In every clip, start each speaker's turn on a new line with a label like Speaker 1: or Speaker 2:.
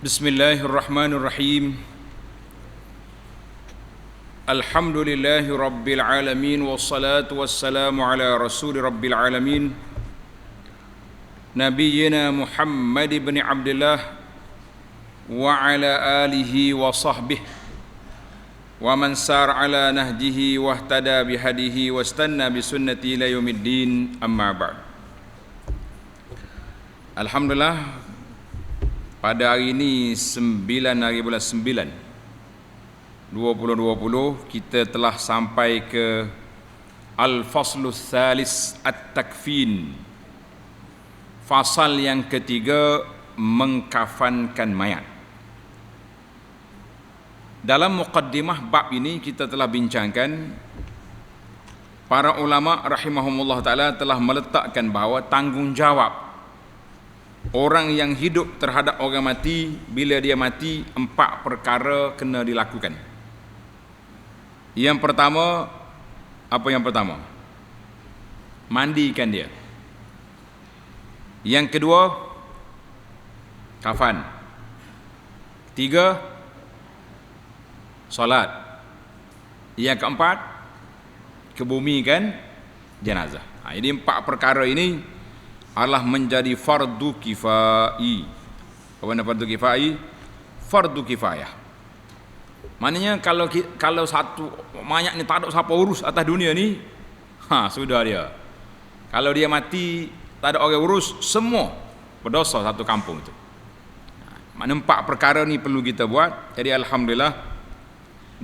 Speaker 1: Bismillahirrahmanirrahim. Alhamdulillahi rabbil alamin wassalatu wassalamu ala rasuli rabbil alamin nabiyyina Muhammad ibn Abdullah wa ala alihi wa sahbihi wa man sar ala nahjihi wa ihtada bihadihi wa istanna bisunnati ila yaumiddin, amma ba'd. Alhamdulillah, pada hari ini 9 hari bulan 9 2020 kita telah sampai ke Al-Faslus Tsalis At-Takfin, fasal yang ketiga, mengkafankan mayat. Dalam muqaddimah bab ini kita telah bincangkan, para ulama rahimahumullah ta'ala telah meletakkan bahawa tanggungjawab orang yang hidup terhadap orang mati, bila dia mati, 4 perkara kena dilakukan. Yang pertama, apa yang pertama? Mandikan dia. Yang kedua, kafan. Ketiga, solat. Yang keempat, kebumikan jenazah. Ini 4 perkara ini adalah menjadi fardu kifai. Apa makna fardu kifai? Fardu kifayah. Maknanya kalau satu mayat ni tak ada siapa urus atas dunia ni, sudah dia. Kalau dia mati tak ada orang urus, semua berdosa satu kampung itu. Maknanya 4 perkara ni perlu kita buat. Jadi alhamdulillah,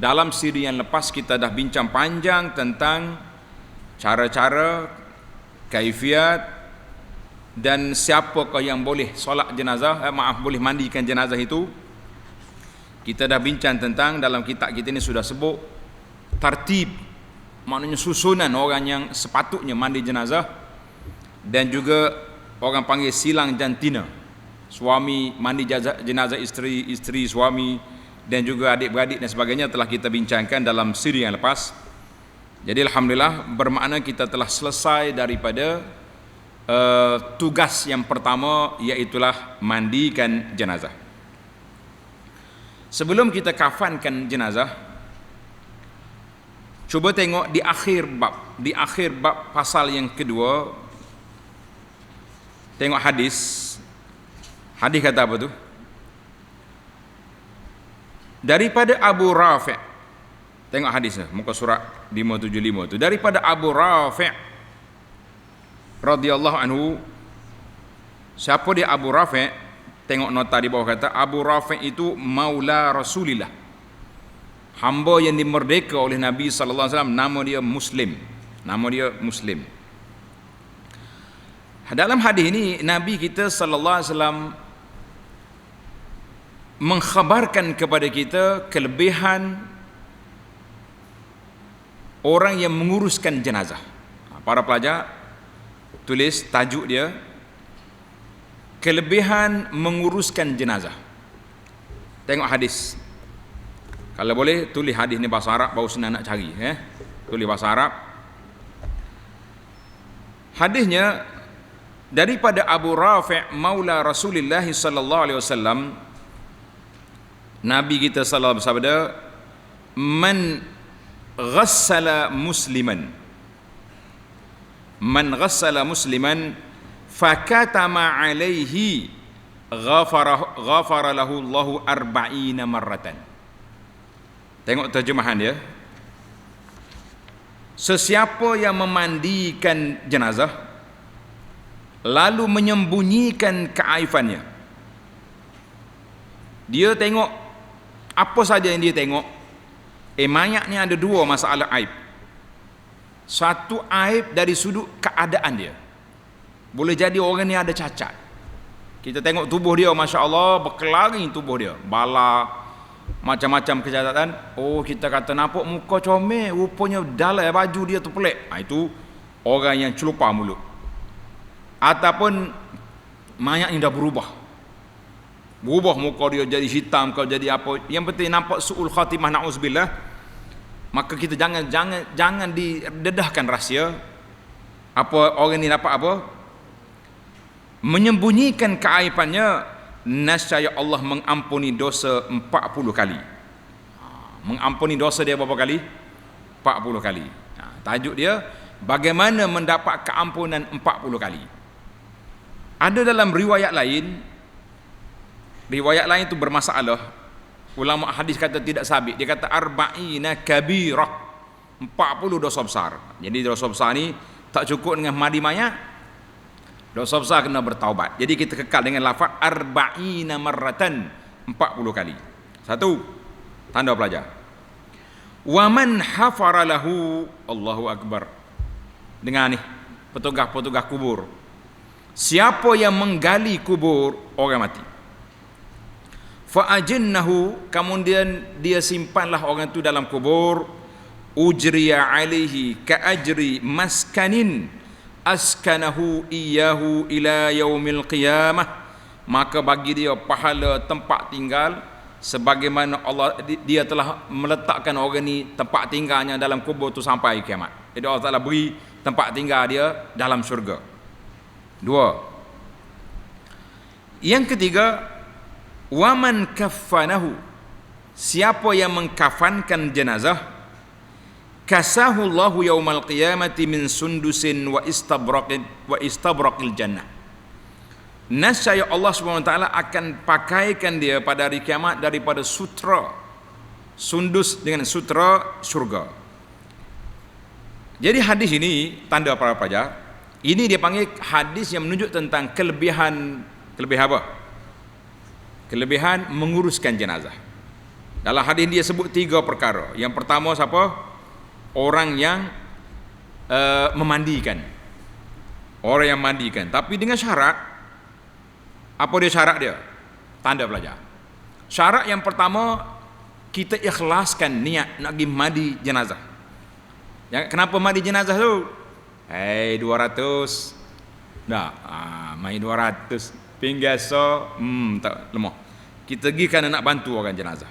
Speaker 1: dalam siri yang lepas kita dah bincang panjang tentang cara-cara, kaifiat, dan siapakah yang boleh solat jenazah, boleh mandikan jenazah itu. Kita dah bincang tentang, dalam kitab kita ini sudah sebut tartib, maknanya susunan orang yang sepatutnya mandi jenazah, dan juga orang panggil silang jantina, suami mandi jenazah isteri, isteri suami, dan juga adik-beradik dan sebagainya, telah kita bincangkan dalam siri yang lepas. Jadi alhamdulillah, bermakna kita telah selesai daripada tugas yang pertama, iaitulah mandikan jenazah. Sebelum kita kafankan jenazah, cuba tengok di akhir bab pasal yang kedua, tengok hadis kata apa tu? Daripada Abu Rafi', tengok hadisnya, muka surat 575 tu. Daripada Abu Rafi' radhiyallahu anhu. Siapa dia Abu Rafi'? Tengok nota di bawah, kata Abu Rafi' itu maula Rasulillah, hamba yang dimerdeka oleh Nabi sallallahu alaihi wasallam. Nama dia Muslim. Dalam hadis ini Nabi kita sallallahu alaihi wasallam mengkhabarkan kepada kita kelebihan orang yang menguruskan jenazah. Para pelajar tulis tajuk dia, kelebihan menguruskan jenazah. Tengok hadis. Kalau boleh tulis hadis ni bahasa Arab, baru senang nak cari, tulis bahasa Arab. Hadisnya daripada Abu Rafi' maula Rasulullah sallallahu alaihi wasallam. Nabi kita sallallahu alaihi wasallam bersabda, man ghassala musliman fakatama alaihi ghafara lahu Allahu 40 marratan. Tengok terjemahan dia. Sesiapa yang memandikan jenazah lalu menyembunyikan keaibannya, dia tengok apa saja yang dia tengok. Mayat ni ada 2 masalah aib. Satu, aib dari sudut keadaan dia. Boleh jadi orang ni ada cacat. Kita tengok tubuh dia, Masya Allah, berkelari tubuh dia, bala, macam-macam kecacatan. Oh, kita kata nampak muka comel, rupanya dalam baju dia tu pelik. Itu orang yang celupar mulut. Ataupun mayat ni dah berubah muka dia jadi hitam, kau jadi apa. Yang penting nampak su'ul khatimah, na'uzubillah. Maka kita jangan didedahkan rahsia. Apa orang ni dapat apa? Menyembunyikan keaibannya Nascaya Allah mengampuni dosa 40 kali. Mengampuni dosa dia berapa kali? 40 kali. Tajuk dia, bagaimana mendapat keampunan 40 kali. Ada dalam riwayat lain itu bermasalah. Ulama hadis kata tidak sabit. Dia kata arba'ina kabirah, 40 dosa besar. Jadi dosa besar ni tak cukup dengan mandi mayat. Dosa besar kena bertaubat. Jadi kita kekal dengan lafaz arba'ina marratan, 40 kali. Satu, tanda pelajar. Wa man hafara lahu, Allahu akbar. Dengar ni, petugas-petugas kubur. Siapa yang menggali kubur orang mati, fa ajannahu, kemudian dia simpanlah orang itu dalam kubur, ujriya alaihi ka ajri maskanin askanahu iyahu ila yaumil qiyamah, maka bagi dia pahala tempat tinggal sebagaimana Allah dia telah meletakkan orang ni tempat tinggalnya dalam kubur tu sampai kiamat. Jadi Allah Taala beri tempat tinggal dia dalam syurga. Dua. Yang ketiga, waman kaffanahu, siapa yang mengkafankan jenazah, kasahu Allahu yaumal qiyamati min sundusin wa istabraqil jannah. Nascaya Allah SWT akan pakaikan dia pada hari kiamat daripada sutra sundus dengan sutra syurga. Jadi hadis ini, tanda para pelajar, ini dia panggil hadis yang menunjuk tentang kelebihan apa? Kelebihan menguruskan jenazah. Dalam hadis dia sebut 3 perkara. Yang pertama siapa? Orang yang memandikan. Orang yang mandikan, tapi dengan syarat. Apa dia syarat dia? Tanda pelajar. Syarat yang pertama, kita ikhlaskan niat nak pergi mandi jenazah. Kenapa mandi jenazah tu? 200. Dah, mai 200. Pinggasa, tak lemah. Kita pergi kerana nak bantu orang jenazah.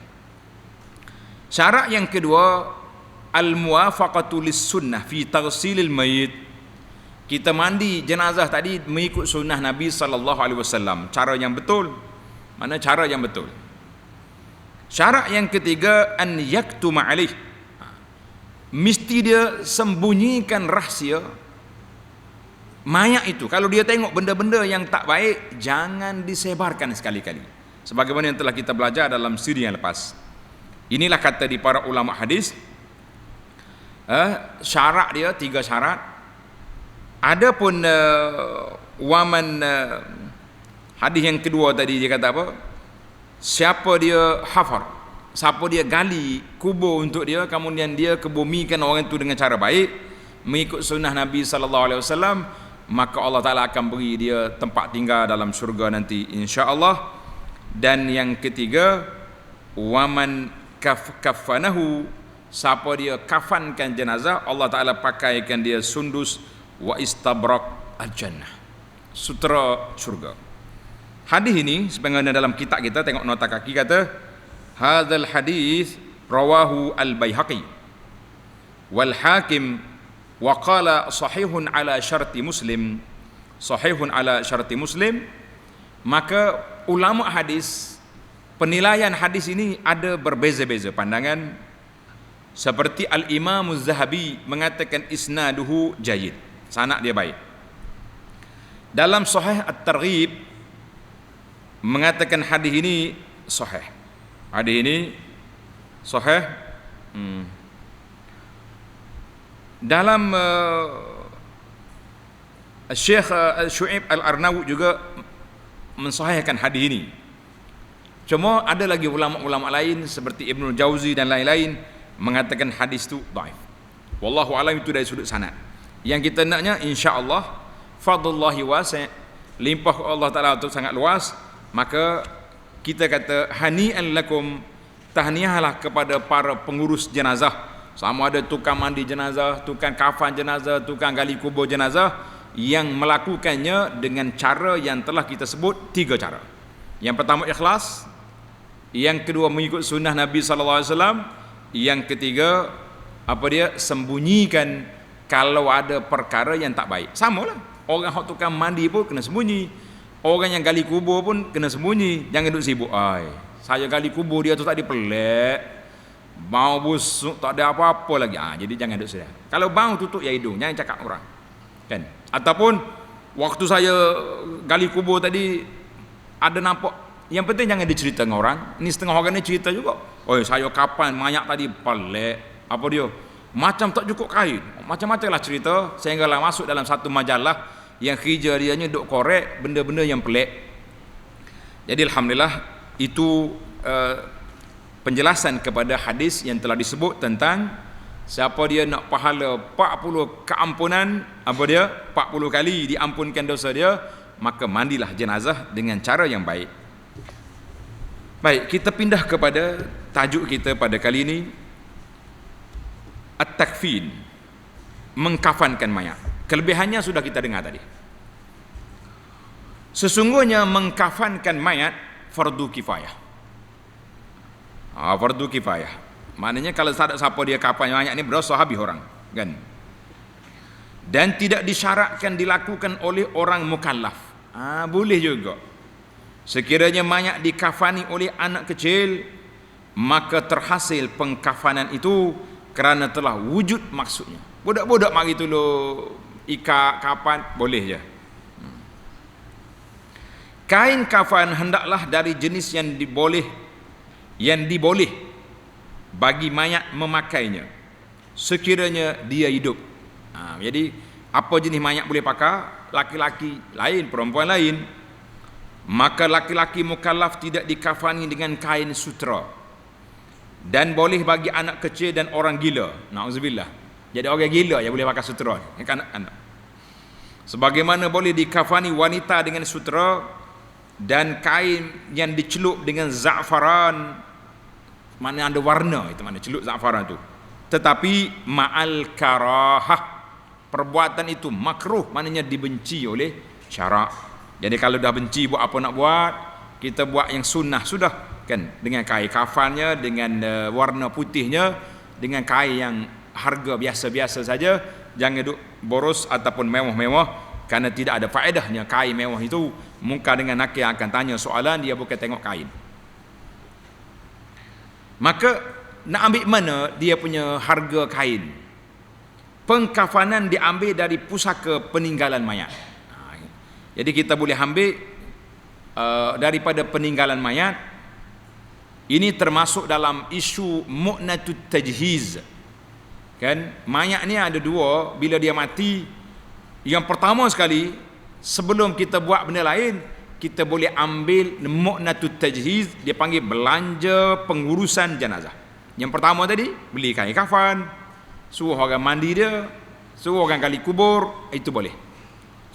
Speaker 1: Syarat yang kedua, al-muwafaqatu lis-sunnah fi taghsilil mayit. Kita mandi jenazah tadi mengikut sunnah Nabi sallallahu alaihi wasallam, cara yang betul. Mana cara yang betul? Syarat yang ketiga, an yaktuma alaih. Mesti dia sembunyikan rahsia mayat itu. Kalau dia tengok benda-benda yang tak baik, jangan disebarkan sekali-kali. Sebagaimana yang telah kita belajar dalam siri yang lepas. Inilah kata di para ulama hadis. Syarat dia 3 syarat. Adapun waman hadis yang kedua tadi dia kata apa? Siapa dia hafar, siapa dia gali kubur untuk dia, kemudian dia kebumikan orang itu dengan cara baik mengikut sunnah Nabi sallallahu alaihi wasallam, maka Allah Taala akan beri dia tempat tinggal dalam syurga nanti insya-Allah. Dan yang ketiga, waman kafanahu, siapa dia kafankan jenazah, Allah Taala pakaikan dia sundus wa istabraq al-jannah, sutra syurga. Hadis ini sebagaimana dalam kitab kita, tengok nota kaki kata hadzal hadis rawahu al-Baihaqi wal Hakim wa qala sahihun ala syarti Muslim, sahihun ala syarti Muslim. Maka ulama hadis, penilaian hadis ini ada berbeza-beza pandangan. Seperti Al-Imam Az-Zahabi mengatakan isnaduhu jayyid, sanad dia baik. Dalam Sahih At-Targhib mengatakan hadis ini sahih. Hadis ini sahih. Dalam Syekh Syu'aib Al-Arnawi juga mensahihkan hadis ini. Cuma ada lagi ulama-ulama lain seperti Ibnu Jauzi dan lain-lain mengatakan hadis itu dhaif. Wallahu a'lam, itu dari sudut sanad. Yang kita naknya insya-Allah fadlullahi wasi', limpah Allah Taala itu sangat luas. Maka kita kata hani'an lakum, tahniahlah kepada para pengurus jenazah, sama ada tukang mandi jenazah, tukang kafan jenazah, tukang gali kubur jenazah, yang melakukannya dengan cara yang telah kita sebut 3 cara. Yang pertama ikhlas, yang kedua mengikut sunnah Nabi sallallahu alaihi wasallam, yang ketiga apa dia, sembunyikan kalau ada perkara yang tak baik. Samalah orang hak tukang mandi pun kena sembunyi, Orang yang gali kubur pun kena sembunyi, jangan duduk sibuk. Ai, saya gali kubur dia tu tak dipelek, bau busuk, tak ada apa-apa lagi. Jadi jangan duduk saya. Kalau bau tutup ya hidung, jangan cakap orang. Kan? Ataupun waktu saya gali kubur tadi ada nampak, yang penting jangan dicerita dengan orang. Ini setengah orang ni cerita juga. Oh, saya kapan mayat tadi pelek, apa dia? Macam tak cukup kain. Macam-macam lah cerita sehinggalah masuk dalam satu majalah yang kerja dia duk korek benda-benda yang pelik. Jadi alhamdulillah itu penjelasan kepada hadis yang telah disebut tentang siapa dia nak pahala 40 keampunan, apa dia 40 kali diampunkan dosa dia, maka mandilah jenazah dengan cara yang baik. Baik, kita pindah kepada tajuk kita pada kali ini, at-takfin, mengkafankan mayat. Kelebihannya sudah kita dengar tadi. Sesungguhnya mengkafankan mayat fardu kifayah. Fardu kifayah. Maknanya kalau tak ada siapa dia kafan mayat ni berdosa habis orang, kan? Dan tidak disyaratkan dilakukan oleh orang mukallaf. Boleh juga. Sekiranya mayat dikafani oleh anak kecil, maka terhasil pengkafanan itu kerana telah wujud maksudnya. Budak-budak mari tolong ikat kapan boleh je. Kain kafan hendaklah dari jenis yang diboleh bagi mayat memakainya sekiranya dia hidup. Jadi apa jenis mayat boleh pakai? Laki-laki lain, perempuan lain. Maka laki-laki mukallaf tidak dikafani dengan kain sutera, dan boleh bagi anak kecil dan orang gila. Nauzubillah. Jadi orang gila yang boleh pakai sutera, anak-anak. Sebagaimana boleh dikafani wanita dengan sutera dan kain yang dicelup dengan za'faran, mana ada warna, itu mana celup za'faran tu. Tetapi ma'al karahah, perbuatan itu makruh, maknanya dibenci oleh syarak. Jadi kalau dah benci buat apa nak buat, kita buat yang sunnah sudah, kan, dengan kain kafannya, dengan warna putihnya, dengan kain yang harga biasa-biasa saja. Jangan duk boros ataupun mewah-mewah, kerana tidak ada faedahnya kain mewah itu. Muka dengan nakir akan tanya soalan, dia bukan tengok kain. Maka nak ambil mana dia punya harga kain? Pengkafanan diambil dari pusaka peninggalan mayat. Jadi kita boleh ambil daripada peninggalan mayat. Ini termasuk dalam isu mu'natut tajhiz. Kan, mayat ni ada dua. Bila dia mati, yang pertama sekali, sebelum kita buat benda lain, kita boleh ambil mu'natut tajhiz. Dia panggil belanja pengurusan jenazah. Yang pertama tadi, beli kain kafan, suruh orang mandi dia, suruh orang gali kubur, itu boleh.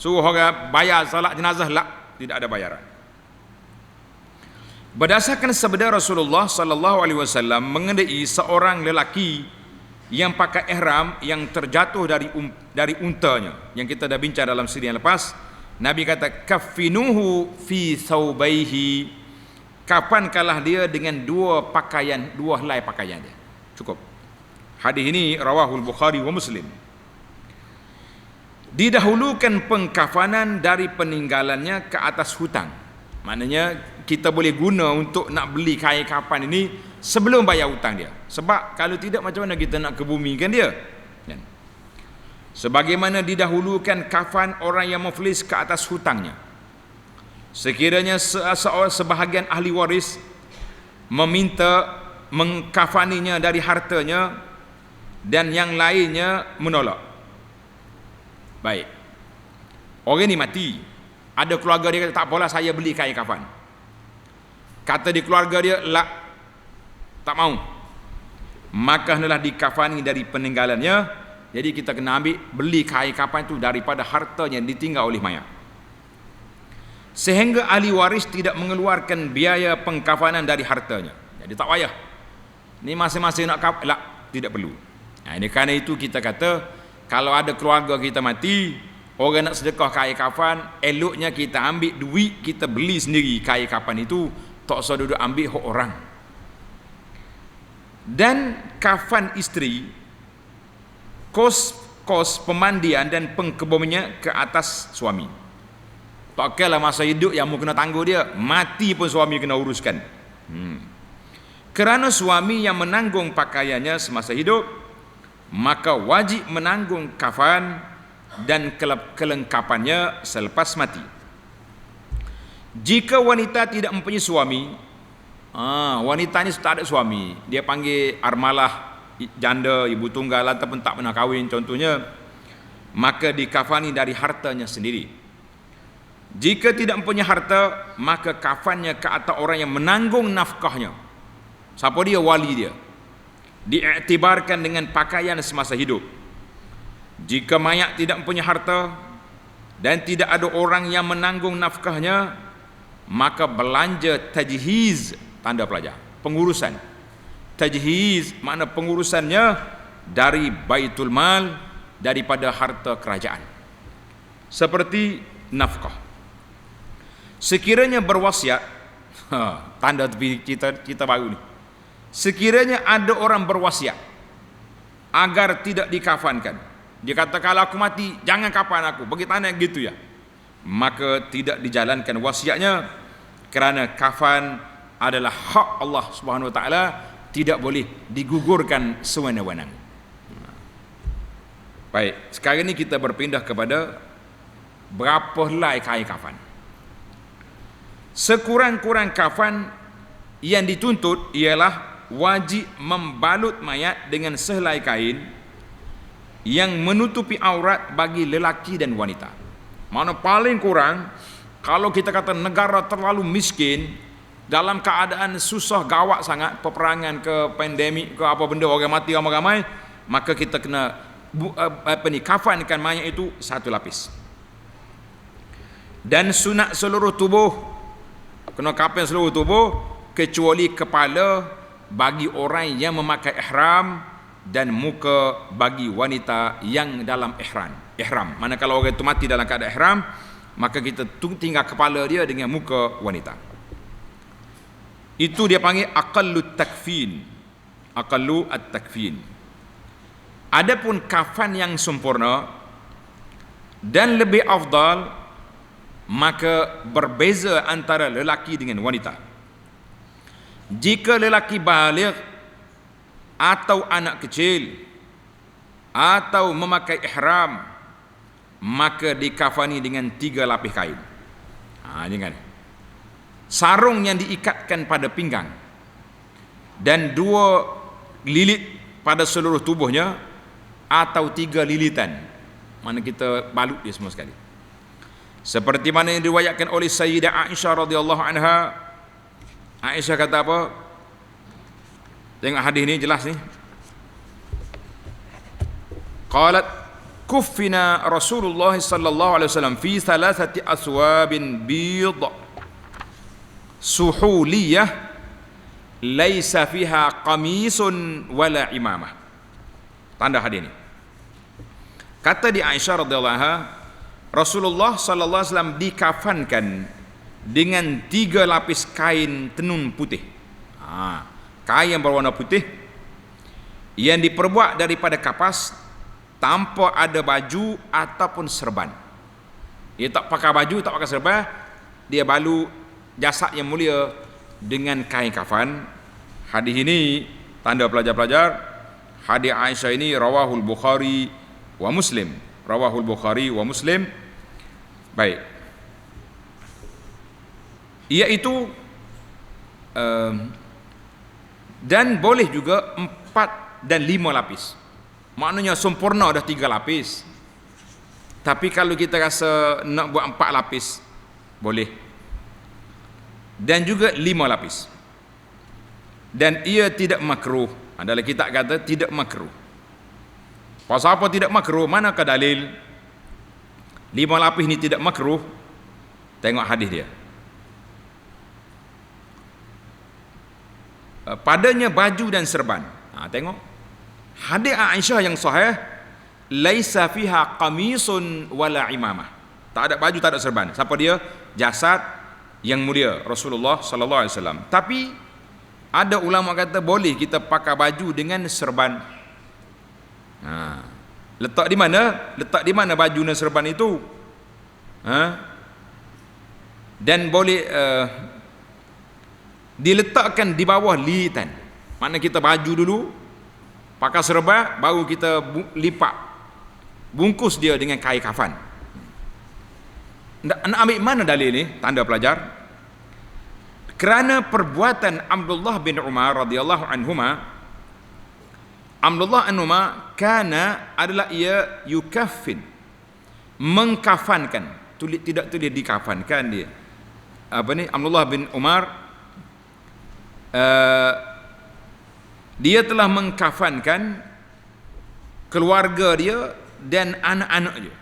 Speaker 1: Suruh orang bayar salat jenazah, tidak ada bayaran. Berdasarkan sabda Rasulullah sallallahu alaihi wasallam mengenai seorang lelaki yang pakai ihram yang terjatuh dari untanya, yang kita dah bincang dalam siri yang lepas, Nabi kata kaffinuhu fi thawbaihi, kafankanlah dia dengan dua helai pakaian dia. Cukup. Hadis ini rawahul Bukhari wa Muslim. Didahulukan pengkafanan dari peninggalannya ke atas hutang. Maknanya kita boleh guna untuk nak beli kain kafan ini sebelum bayar hutang dia. Sebab kalau tidak, macam mana kita nak kebumikan dia? Sebagaimana didahulukan kafan orang yang muflis ke atas hutangnya. Sekiranya sebahagian ahli waris meminta mengkafaninya dari hartanya dan yang lainnya menolak. Baik, orang ni mati, ada keluarga dia kata tak apalah saya beli kain kafan. Kata di keluarga dia, tak mau, maka hendaklah dikafani dari peninggalannya. Jadi kita kena beli kain kafan itu daripada harta yang ditinggal oleh mayat, sehingga ahli waris tidak mengeluarkan biaya pengkafanan dari hartanya. Jadi tak payah, ni masing-masing nak kafan, tidak perlu. Ini kerana itu kita kata, kalau ada keluarga kita mati, orang nak sedekah kain kafan, eloknya kita ambil duit, kita beli sendiri kain kafan itu, tak usah duduk ambil hak orang. Dan kafan isteri, kos pemandian dan pengkebumiannya ke atas suami. Tak kira masa hidup yang mu kena tangguh dia, mati pun suami kena uruskan. Kerana suami yang menanggung pakaiannya semasa hidup, maka wajib menanggung kafan dan kelengkapannya selepas mati. Jika wanita tidak mempunyai suami, wanita ni tak ada suami, dia panggil armalah, janda, ibu tunggal ataupun tak pernah kahwin contohnya, maka dikafani dari hartanya sendiri. Jika tidak mempunyai harta, maka kafannya ke atas orang yang menanggung nafkahnya. Siapa dia? Wali dia. Diiktibarkan dengan pakaian semasa hidup. Jika mayat tidak mempunyai harta dan tidak ada orang yang menanggung nafkahnya, maka belanja tajhiz, tanda pelajar, pengurusan. Tajhiz makna pengurusannya dari baitul mal, daripada harta kerajaan, seperti nafkah. Sekiranya berwasiat, tanda kita baru ni. Sekiranya ada orang berwasiat agar tidak dikafankan, dia kata kalau aku mati jangan kafan aku, bagi tanah gitu ya, maka tidak dijalankan wasiatnya, kerana kafan adalah hak Allah Subhanahu Wa Taala, tidak boleh digugurkan sewenang-wenang. Baik, sekarang ini kita berpindah kepada berapa helai kain kafan. Sekurang-kurang kafan yang dituntut ialah wajib membalut mayat dengan sehelai kain yang menutupi aurat bagi lelaki dan wanita. Mana paling kurang, kalau kita kata negara terlalu miskin, dalam keadaan susah gawat sangat, peperangan ke pandemik ke apa benda, orang mati ramai-ramai, maka kita kena kafankan mayat itu satu lapis. Dan sunat seluruh tubuh, kena kafan seluruh tubuh kecuali kepala bagi orang yang memakai ihram, dan muka bagi wanita yang dalam ihram. Mana kalau orang itu mati dalam keadaan ihram, maka kita tinggal kepala dia dengan muka wanita. Itu dia panggil aqallu takfin. Aqallu at-takfin. Adapun kafan yang sempurna dan lebih afdal, maka berbeza antara lelaki dengan wanita. Jika lelaki baligh atau anak kecil atau memakai ihram, maka dikafani dengan 3 lapis kain. Jangan. Sarung yang diikatkan pada pinggang dan 2 lilit pada seluruh tubuhnya, atau 3 lilitan, mana kita balut dia semua sekali. Seperti mana yang diriwayatkan oleh Sayyidah Aisyah radhiyallahu anha. Aisyah kata apa? Tengok hadis ni jelas ni. Qalat kuffina Rasulullah sallallahu alaihi wasallam fi 3 aswabin bid suhuliyah laisa fiha qamisun wala imamah. Tanda hadis ni. Kata di Aisyah radhiyallahu anha, Rasulullah sallallahu alaihi wasallam dikafankan dengan 3 lapis kain tenun putih. Kain yang berwarna putih yang diperbuat daripada kapas, tanpa ada baju ataupun serban. Dia tak pakai baju, tak pakai serban, dia balu jasad yang mulia dengan kain kafan. Hadis ini, tanda pelajar-pelajar, hadis Aisyah ini rawahul Bukhari wa Muslim. Rawahul Bukhari wa Muslim. Baik. Iaitu dan boleh juga 4 dan 5 lapis. Maknanya sempurna dah 3 lapis. Tapi kalau kita rasa nak buat 4 lapis, boleh. Dan juga 5 lapis. Dan ia tidak makruh. Dalam kitab kata tidak makruh. Pasal apa tidak makruh? Manakah dalil 5 lapis ni tidak makruh? Tengok hadis dia. Padanya baju dan serban. Tengok hadis Aisyah yang sahih, laisa fiha qamisun wala imamah. Tak ada baju, tak ada serban. Siapa dia? Jasad yang mulia Rasulullah sallallahu alaihi wasallam. Tapi ada ulama kata boleh kita pakai baju dengan serban. Letak di mana? Letak di mana baju dan serban itu? dan boleh diletakkan di bawah lilitan. Makna kita baju dulu, pakai serba, baru kita lipat, bungkus dia dengan kain kafan. Nak ambil mana dalil ni? Tanda pelajar. Kerana perbuatan Abdullah bin Umar radhiyallahu anhuma, Abdullah anhuma kana adalah ia yukaffin, mengkafankan, tidak tulis dikafankan dia. Apa ni? Abdullah bin Umar dia telah mengkafankan keluarga dia dan anak-anak dia.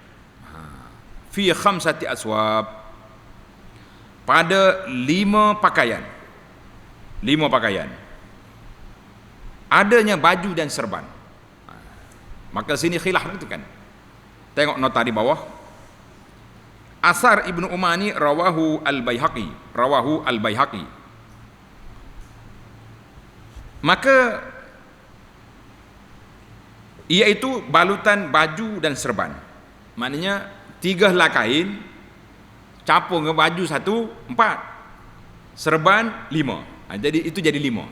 Speaker 1: Fi khamsati aswab, pada 5 pakaian. 5 pakaian. Adanya baju dan serban. Maka sini khilaf itu kan. Tengok nota di bawah. Asar Ibnu Umar ni rawahu al-Baihaqi. Maka iaitu balutan baju dan serban. Maknanya 3 helai kain capung ke baju 1, 4, serban 5. Jadi itu jadi 5.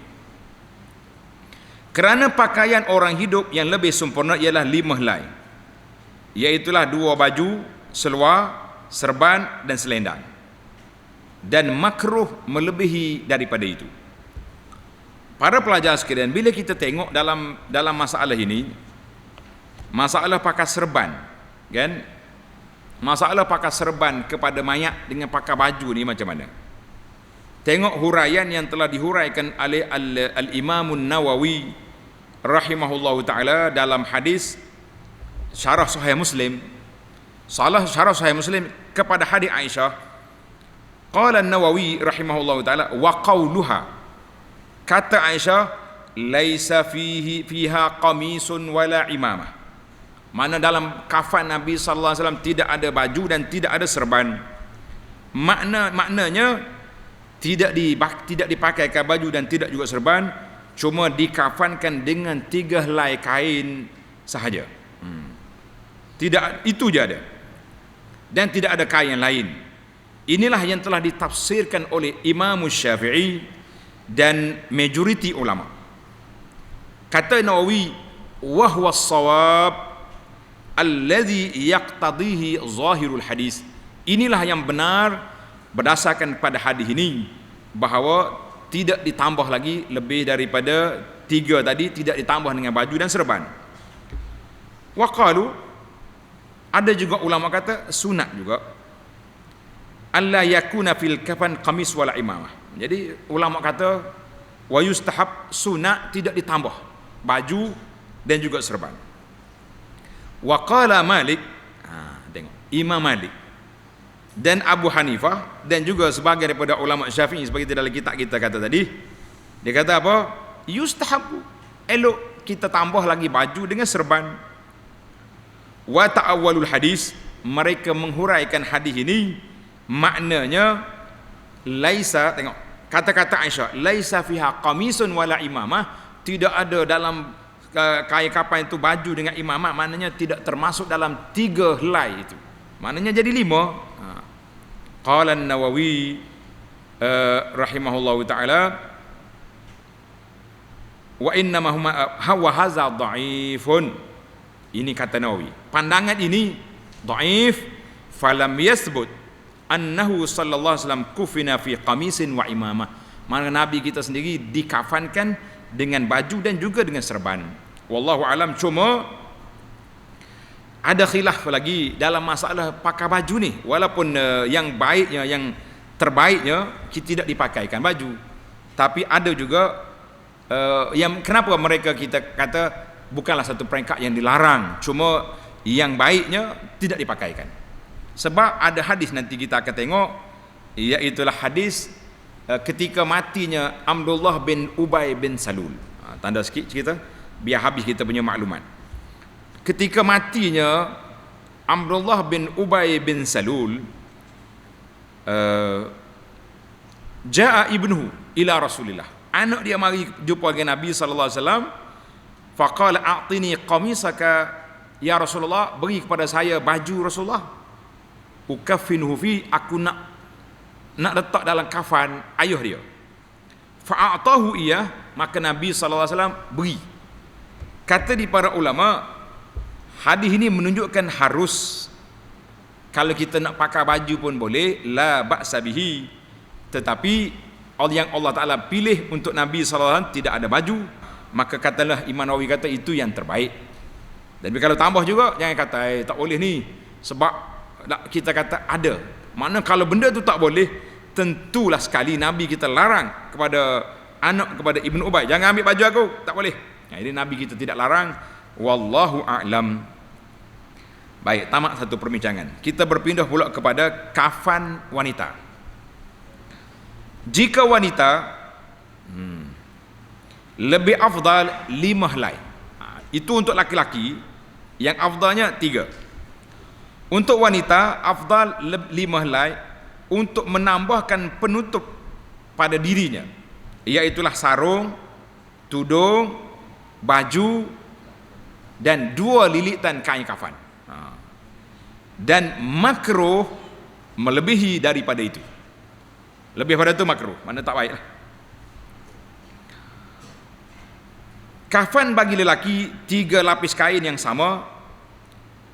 Speaker 1: Kerana pakaian orang hidup yang lebih sempurna ialah 5 helai, iaitulah 2 baju, seluar, serban dan selendang, dan makruh melebihi daripada itu. Para pelajar sekalian, bila kita tengok dalam masalah ini, masalah pakai serban, kan? Masalah pakai serban kepada mayat dengan pakai baju ni macam mana? Tengok huraian yang telah dihuraikan oleh Al-Imam Nawawi rahimahullahu taala dalam hadis syarah Sahih Muslim. Syarah Sahih Muslim kepada hadis Aisyah. Qala An-Nawawi rahimahullahu taala wa qauluha, kata Aisyah, laisa fiha qamisun wala imamah. Mana dalam kafan Nabi sallallahu alaihi wasallam tidak ada baju dan tidak ada serban. Maknanya tidak dipakaikan baju dan tidak juga serban, cuma dikafankan dengan 3 helai kain sahaja. Tidak, itu je ada. Dan tidak ada kain yang lain. Inilah yang telah ditafsirkan oleh Imam Syafi'i dan majoriti ulama. Kata Nawawi, wa huwa as-shawab alladhi yaqtadihi zahirul hadis. Inilah yang benar berdasarkan pada hadis ini, bahawa tidak ditambah lagi lebih daripada 3 tadi, tidak ditambah dengan baju dan serban. Wa qalu, ada juga ulama kata sunat juga, alla yakuna fil kafan qamis wala imamah. Jadi ulama kata wa yustahab, sunat tidak ditambah baju dan juga serban. Wa qala Malik, tengok Imam Malik dan Abu Hanifah dan juga sebagian daripada ulama Syafi'i, seperti dalam kitab kita kata tadi, dia kata apa? Yustahabu, elok kita tambah lagi baju dengan serban. Wa ta'awwalul hadis, mereka menghuraikan hadis ini, maknanya laisa, tengok kata-kata Aisyah, laisa fiha qamisun wala imamah, tidak ada dalam kain kapan itu baju dengan imamah, maknanya tidak termasuk dalam 3 helai itu, maknanya jadi 5. Qala An-Nawawi rahimahullahu taala, wa inna ma huwa hadza dhaifun. Ini kata Nawawi, pandangan ini dhaif. Falam yasbut annahu sallallahu alaihi wasallam kufina fi qamisin wa imamah. Mana Nabi kita sendiri dikafankan dengan baju dan juga dengan serban. Wallahu alam. Cuma ada khilaf lagi dalam masalah pakai baju ni, walaupun yang baiknya, yang terbaiknya kita tidak dipakaikan baju, tapi ada juga yang kenapa mereka kita kata bukanlah satu peringkat yang dilarang, cuma yang baiknya tidak dipakaikan. Sebab ada hadis nanti kita akan tengok, iaitulah hadis ketika matinya Abdullah bin Ubay bin Salul. Tanda sikit cerita biar habis kita punya maklumat. Ketika matinya Abdullah bin Ubay bin Salul, jaa ibnuhu ila Rasulillah, anak dia mari jumpa dengan Nabi sallallahu alaihi wasallam. Faqala a'tini qamisaka ya Rasulullah, beri kepada saya baju Rasulullah, ukaffinuhu fi, aku nak nak letak dalam kafan ayah dia. Fa'atahu iyah, maka Nabi SAW beri. Kata di para ulama, hadis ini menunjukkan harus, kalau kita nak pakai baju pun boleh, la ba'sa bihi. Tetapi yang Allah Ta'ala pilih untuk Nabi SAW tidak ada baju, maka katalah Imam Nawawi kata itu yang terbaik. Dan kalau tambah juga, jangan kata tak boleh ni, sebab kita kata ada. Mana kalau benda tu tak boleh, tentulah sekali Nabi kita larang kepada anak, kepada Ibnu Ubay, jangan ambil baju aku, tak boleh. Jadi Nabi kita tidak larang. Wallahu a'lam. Baik, tamat satu perbincangan. Kita berpindah pula kepada kafan wanita. Jika wanita lebih afdal 5 helai. Itu untuk laki-laki, yang afdalnya 3. Untuk wanita afdal 5 helai untuk menambahkan penutup pada dirinya, iaitulah sarung, tudung, baju dan 2 lilitan kain kafan. Dan makruh melebihi daripada itu. Lebih pada itu makruh, mana tak baik lah. Kafan bagi lelaki 3 lapis kain yang sama.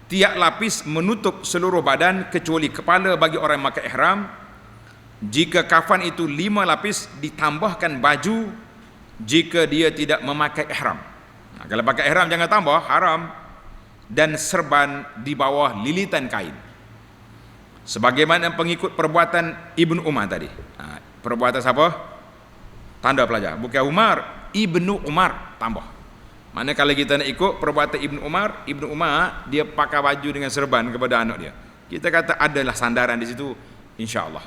Speaker 1: Tiap lapis menutup seluruh badan kecuali kepala bagi orang yang memakai ihram. Jika kafan itu 5 lapis ditambahkan baju jika dia tidak memakai ihram. Kalau pakai ihram jangan tambah, haram. Dan serban di bawah lilitan kain, sebagaimana pengikut perbuatan Ibnu Umar tadi. Perbuatan siapa? Tanda pelajar, bukan Umar, Ibnu Umar tambah. Mana kalau kita nak ikut perbuatan Ibnu Umar dia pakai baju dengan serban kepada anak dia, kita kata adalah sandaran di situ, insya-Allah.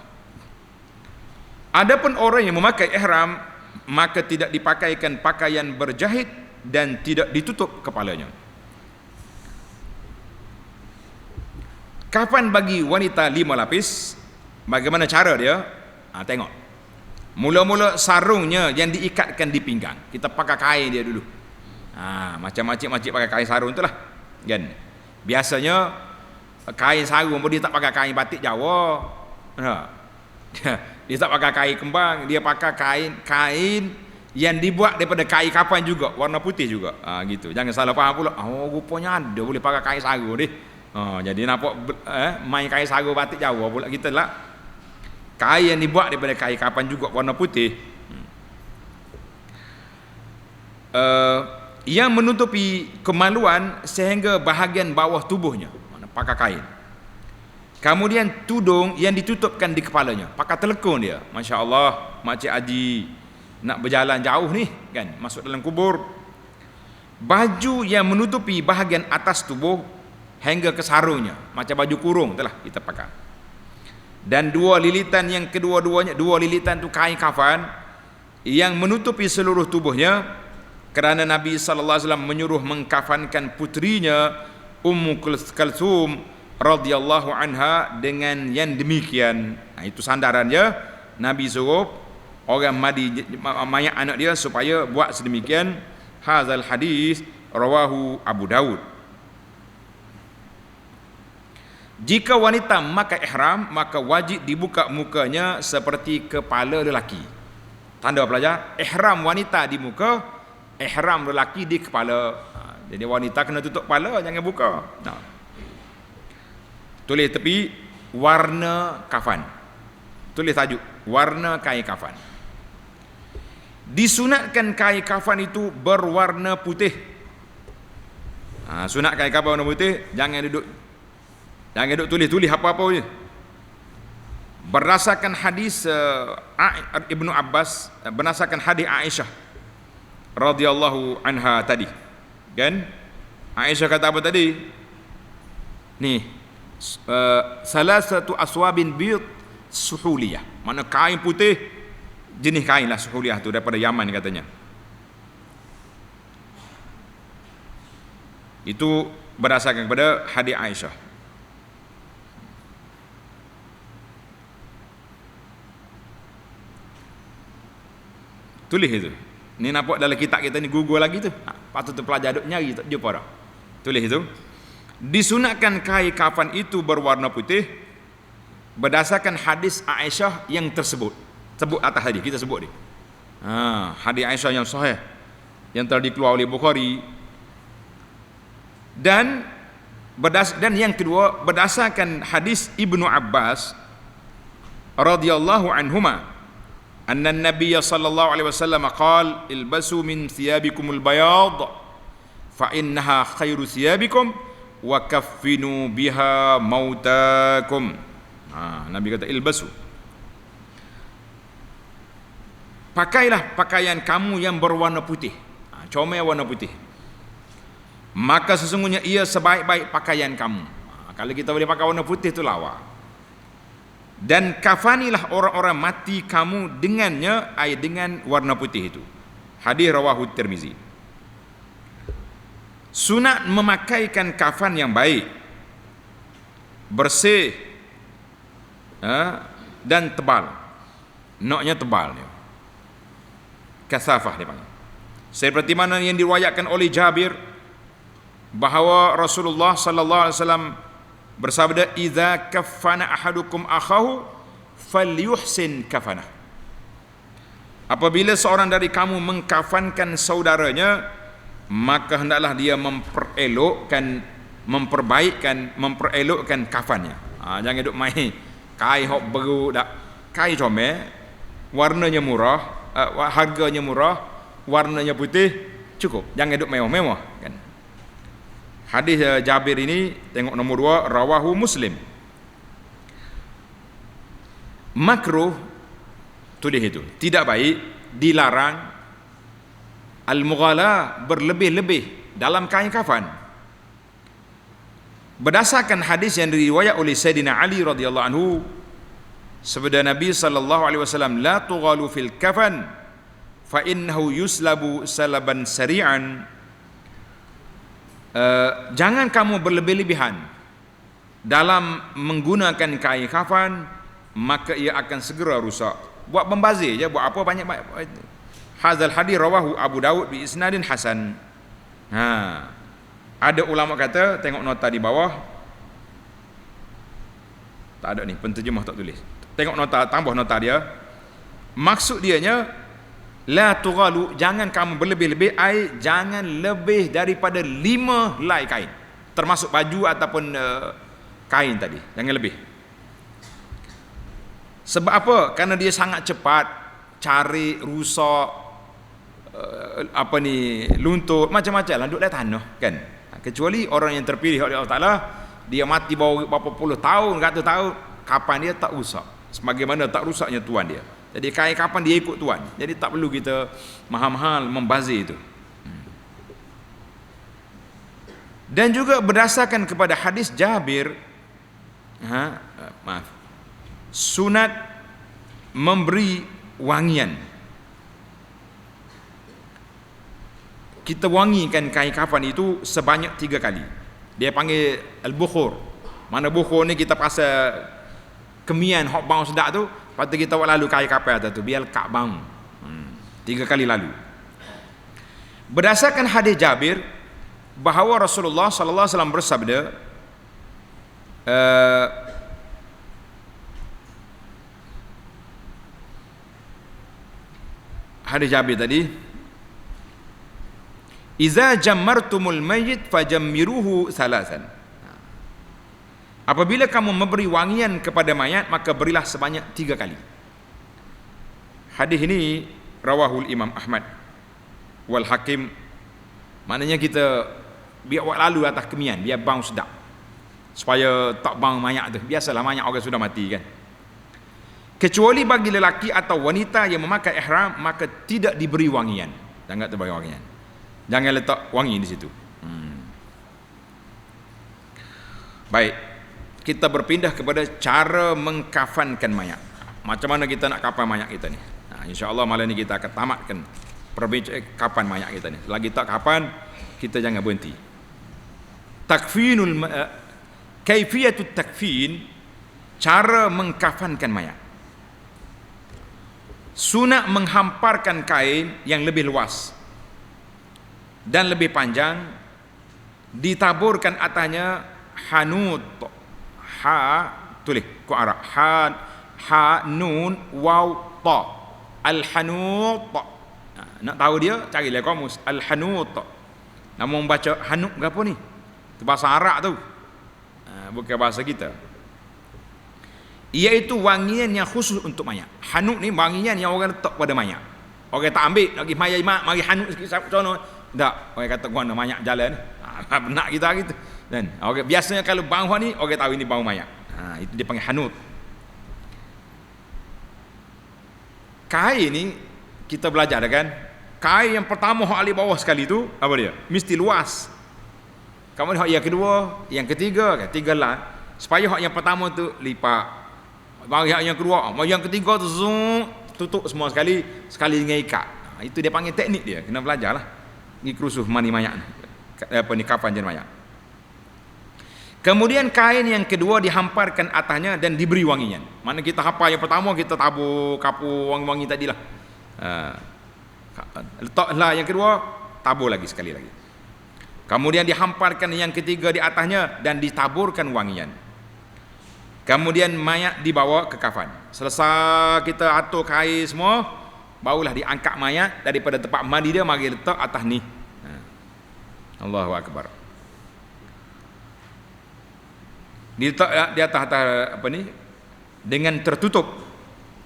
Speaker 1: Adapun orang yang memakai ihram, maka tidak dipakaikan pakaian berjahit dan tidak ditutup kepalanya. Kafan bagi wanita 5 lapis. Bagaimana cara dia? Tengok. Mula-mula sarungnya yang diikatkan di pinggang. Kita pakai kain dia dulu. Macam makcik pakai kain sarung itulah. Kan? Biasanya kain sarung pun dia tak pakai kain batik Jawa. Dia tak pakai kain kembang, dia pakai kain yang dibuat daripada kain kafan juga, warna putih juga. Gitu. Jangan salah faham pula. Rupanya ada boleh pakai kain sarung deh. Jadi nampak main kain sarung batik Jawa pula kita lah. Kain yang dibuat daripada kain kapan juga warna putih. Yang menutupi kemaluan sehingga bahagian bawah tubuhnya, mana pakai kain. Kemudian tudung yang ditutupkan di kepalanya, pakai telekung dia. Masya Allah, Makcik Haji nak berjalan jauh ni kan, masuk dalam kubur. Baju yang menutupi bahagian atas tubuh hingga ke sarungnya, macam baju kurung itulah kita pakai. Dan 2 lilitan yang kedua-duanya, 2 lilitan tu kain kafan yang menutupi seluruh tubuhnya, kerana Nabi sallallahu alaihi wasallam menyuruh mengkafankan putrinya Ummu Kalsum radhiyallahu anha dengan yang demikian. Itu sandarannya, Nabi suruh orang mayat anak dia supaya buat sedemikian. Hazal hadis rawahu Abu Daud. Jika wanita memakai ihram, maka wajib dibuka mukanya seperti kepala lelaki. Tanda pelajar, ihram wanita di muka, ihram lelaki di kepala. Jadi wanita kena tutup kepala, jangan buka. Tulis tepi warna kafan. Tulis tajuk warna kain kafan. Disunatkan kain kafan itu berwarna putih. Sunat kain kafan warna putih, jangan duduk tulis apa-apa je. Berdasarkan hadis Ibnu Abbas, berdasarkan hadis Aisyah radhiyallahu anha tadi. Kan? Aisyah kata apa tadi? Ni, salasatu aswabin bid suhuliyah. Mana kain putih, jenis kain lah suhuliyah tu daripada Yaman katanya. Itu berdasarkan kepada hadis Aisyah. Tulis itu. Ni nampak dalam kitab kita ni, Google lagi tu. Patut tu pelajar duk nyari tak jumpa dah. Tulis itu. Disunatkan kain kafan itu berwarna putih berdasarkan hadis Aisyah yang tersebut. Sebut atas tadi, kita sebut dia. Hadis Aisyah yang sahih yang telah dikeluarkan oleh Bukhari. Dan yang kedua berdasarkan hadis Ibnu Abbas radhiyallahu anhuma, anna an-nabiy sallallahu alaihi wasallam qala ilbasu min thiyabikumul bayad fa innaha khairu thiyabikum wa kaffinu biha mautakum. Nabi kata ilbasu, pakailah pakaian kamu yang berwarna putih, comel warna putih, maka sesungguhnya ia sebaik-baik pakaian kamu. Kalau kita boleh pakai warna putih itu lawa. Dan kafanilah orang-orang mati kamu dengannya, ay dengan warna putih itu. Hadis rawahu Tirmizi. Sunat memakaikan kafan yang baik, bersih, dan tebal. Naknya tebal dia. Kasafah dia panggil. Seperti mana yang diriwayatkan oleh Jabir bahawa Rasulullah sallallahu alaihi wasallam bersabda, "Idza kaffana ahadukum akhahu falyuhsin kafanah." Apabila seorang dari kamu mengkafankan saudaranya, maka hendaklah dia memperelokkan kafannya. Jangan duk main kai hok beru dak, kai comel, warnanya murah, harganya murah, warnanya putih, cukup. Jangan duk mewah-mewah kan. Hadis Jabir ini tengok nombor 2, rawahu Muslim. Makruh tulis itu, tidak baik, dilarang al-mughala, berlebih-lebih dalam kain kafan. Berdasarkan hadis yang diriwayat oleh Sayyidina Ali radhiyallahu anhu, sabda Nabi sallallahu alaihi wasallam, la tughalu fil kafan fa innahu yuslabu salaban sari'an. Jangan kamu berlebih-lebihan dalam menggunakan kain kafan, maka ia akan segera rusak. Buat membazir je, buat apa banyak. Hadzal hadis rawahu Abu Daud bi isnadin hasan. Ada ulama kata, tengok nota di bawah. Tak ada ni, penterjemah tak tulis. Tengok nota, tambah nota dia. Maksud dianya, la tughalu, jangan kamu berlebih-lebih, jangan lebih daripada 5 helai kain, termasuk baju ataupun kain tadi, jangan lebih. Sebab apa? Karena dia sangat cepat cari, rusak, luntur, macam-macam lah duduk dalam tanah kan. Kecuali orang yang terpilih oleh Allah Ta'ala, dia mati baru berapa puluh tahun, ratus tahun, kapan dia tak rusak sebagaimana tak rusaknya tuan dia. Jadi kain kapan dia ikut tuan. Jadi tak perlu kita mahal-mahal membazir itu. Dan juga berdasarkan kepada hadis Jabir, sunat memberi wangian. Kita wangikan kain kafan itu sebanyak 3 kali. Dia panggil al-bukhur. Mana bukhur ni kita pasal kemian hok bau sedap tu, lepas tu kita buat lalu kain kapal atas tu biar lekat bau. 3 kali lalu. Berdasarkan hadis Jabir bahawa Rasulullah sallallahu alaihi wasallam bersabda, hadis Jabir tadi, "Iza jammartumul mayyit fajammiruhu salasan." Apabila kamu memberi wangian kepada mayat, maka berilah sebanyak 3 kali. Hadis ini rawahul Imam Ahmad wal Hakim. Maknanya kita biar buat lalu atas kemian, biar bau sedap, supaya tak bau mayat tu. Biasalah mayat orang sudah mati kan. Kecuali bagi lelaki atau wanita yang memakai ihram, maka tidak diberi wangian. Jangan terbagi wangian. Jangan letak wangi di situ. Baik, kita berpindah kepada cara mengkafankan mayat. Macam mana kita nak kafan mayat kita ni? InsyaAllah malam ni kita akan tamatkan perbincangan kapan mayat kita ni. Lagi tak kapan, kita jangan berhenti. Kaifiyatut takfin, cara mengkafankan mayat. Sunat menghamparkan kain yang lebih luas dan lebih panjang, ditaburkan atasnya hanut, tulis ku Arab. Ha nun waw ta. Al-hanut. Nak tahu dia carilah kamus. Al-hanut. Namun baca hanut ke apa ni? Itu bahasa Arab tu. Bukan bahasa kita. Iaitu wangian yang khusus untuk mayat. Hanut ni wangian yang orang letak pada mayat. Orang tak ambil lagi mayat mari hanut sikit sono. Tak, orang kata guna mayat jalan. Benak kita gitu. Dan orang biasanya kalau bau ni orang tahu ini bau mayat. Itu dia panggil hanut. Kain ni kita belajar kan. Kain yang pertama hak ali bawah sekali tu apa dia? Mesti luas. Kemudian hak yang kedua, yang ketiga, lah. Supaya hak yang pertama tu lipat. Bagi hak yang kedua, yang ketiga tu tutup semua sekali dengan ikat. Itu dia panggil teknik dia. Kena belajarlah. Ni kerusuh mani mayat. Apa ni kafan jen mayat. Kemudian kain yang kedua dihamparkan atasnya dan diberi wangian. Mana kita hafal yang pertama kita tabur kapur wangi-wangi tadilah. Letaklah yang kedua, tabur lagi sekali lagi. Kemudian dihamparkan yang ketiga di atasnya dan ditaburkan wangian. Kemudian mayat dibawa ke kafan. Selesai kita atur kain semua, barulah diangkat mayat daripada tempat mandi dia, mari letak atas ni. Allahu Akbar. Diletak di atas apa ni? Dengan tertutup.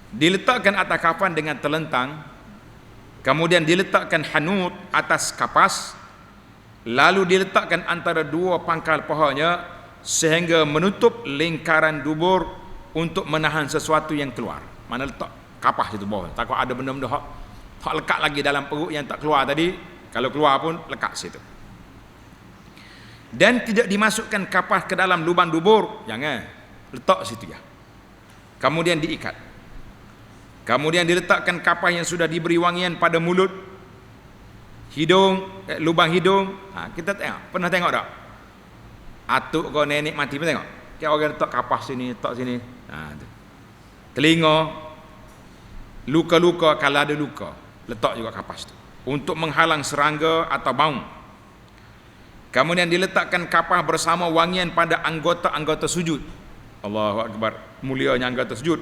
Speaker 1: Diletakkan atas kafan dengan terlentang. Kemudian diletakkan hanut atas kapas. Lalu diletakkan antara dua pangkal pahanya sehingga menutup lingkaran dubur untuk menahan sesuatu yang keluar. Mana letak kapas itu bawah. Takut ada benda-benda hak lekat lagi dalam perut yang tak keluar tadi. Kalau keluar pun lekat situ. Dan tidak dimasukkan kapas ke dalam lubang dubur. Jangan. Letak situ ya. Kemudian diikat. Kemudian diletakkan kapas yang sudah diberi wangian pada mulut, hidung, lubang hidung. Kita tengok. Pernah tengok tak? Atuk kau nenek mati pun tengok. Kayak orang letak kapas sini, letak sini. Telinga, luka-luka kalau ada luka, letak juga kapas tu untuk menghalang serangga atau baung. Kemudian diletakkan kapas bersama wangian pada anggota-anggota sujud. Allahu Akbar. Mulianya anggota sujud,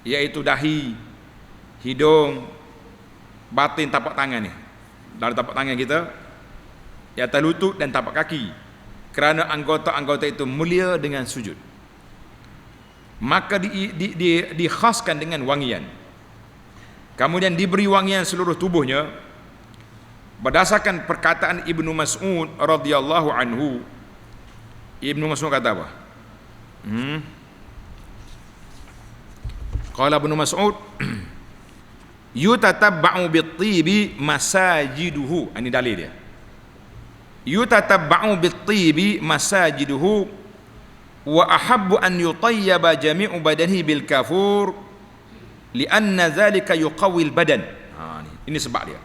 Speaker 1: iaitu dahi, hidung, batin tapak tangan ni. Dalam tapak tangan kita, di atas lutut dan tapak kaki. Kerana anggota-anggota itu mulia dengan sujud, maka dikhaskan dengan wangian. Kemudian diberi wangian seluruh tubuhnya. Berdasarkan perkataan Ibnu Mas'ud radhiyallahu anhu, Ibnu Mas'ud kata apa? Qala Ibnu Mas'ud yutatabba'u bit-tibi masajiduhu. Ini dalil dia. Yutatabba'u bit-tibi masajiduhu wa ahabbu an yutayyaba jami'u badanihi bil kafur li'anna dhalika yuqawwi al-badan. Ini sebab dia.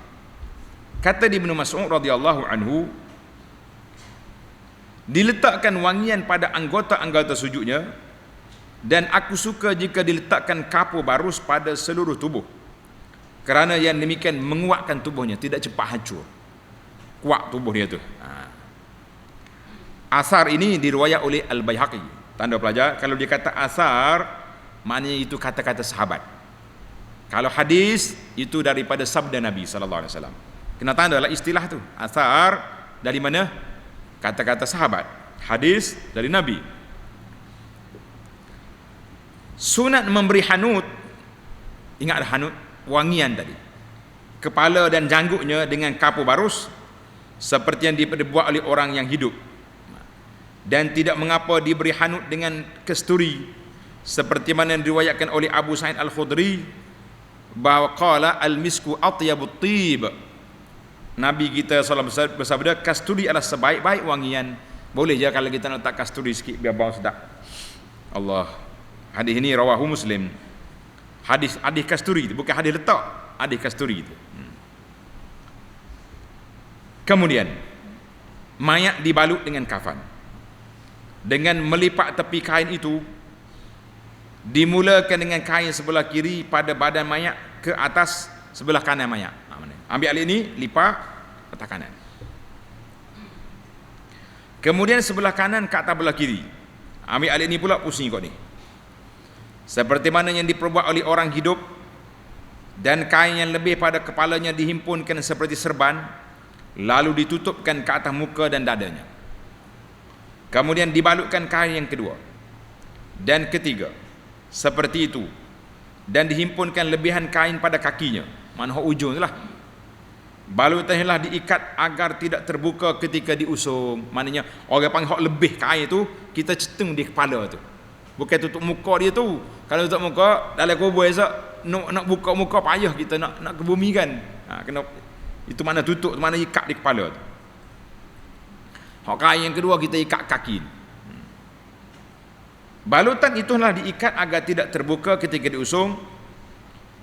Speaker 1: Kata Ibnu Mas'ud radhiyallahu anhu, diletakkan wangian pada anggota-anggota sujudnya, dan aku suka jika diletakkan kapur barus pada seluruh tubuh, kerana yang demikian menguatkan tubuhnya, tidak cepat hancur. Kuat tubuh dia tu. Asar ini diriwayat oleh Al-Baihaqi. Tanda pelajar, kalau dia kata asar, maknanya itu kata-kata sahabat. Kalau hadis, itu daripada sabda Nabi sallallahu alaihi wasallam. Kena tandalah istilah tu. Asar dari mana? Kata-kata sahabat. Hadis dari Nabi. Sunat memberi hanut. Ingat hanut, wangian tadi. Kepala dan janggutnya dengan kapur barus, seperti yang dibuat oleh orang yang hidup. Dan tidak mengapa diberi hanut dengan kasturi, seperti mana yang diriwayatkan oleh Abu Sa'id Al-Khudri, bahawa qala al-misku atyabut tib. Nabi kita SAW bersabda, kasturi adalah sebaik-baik wangian. Boleh je kalau kita nak letak kasturi sikit biar bau sedap. Allah. Hadis ini rawahu Muslim. Hadis kasturi itu, bukan hadis letak, hadis kasturi itu. Kemudian mayat dibalut dengan kafan. Dengan melipat tepi kain itu, dimulakan dengan kain sebelah kiri pada badan mayat ke atas sebelah kanan mayat. Ambil alih ini, lipat atas kanan. Kemudian sebelah kanan ke atas belah kiri. Ambil alih ini pula, pusing kot ni. seperti mana yang diperbuat oleh orang hidup, dan kain yang lebih pada kepalanya dihimpunkan seperti serban, lalu ditutupkan ke atas muka dan dadanya. Kemudian dibalutkan kain yang kedua dan ketiga seperti itu, dan dihimpunkan lebihan kain pada kakinya, mana ujung itulah. Balutan ialah diikat agar tidak terbuka ketika diusung. Maknanya orang panggil hak lebih kain tu, kita cetung di kepala tu, bukan tutup muka dia tu. Kalau tutup muka dalam kubur esok nak buka muka payah kita nak ke bumi kan. Kena itu mana tutup, mana ikat di kepala tu. Hak kain yang kedua kita ikat kaki. Balutan itulah diikat agar tidak terbuka ketika diusung.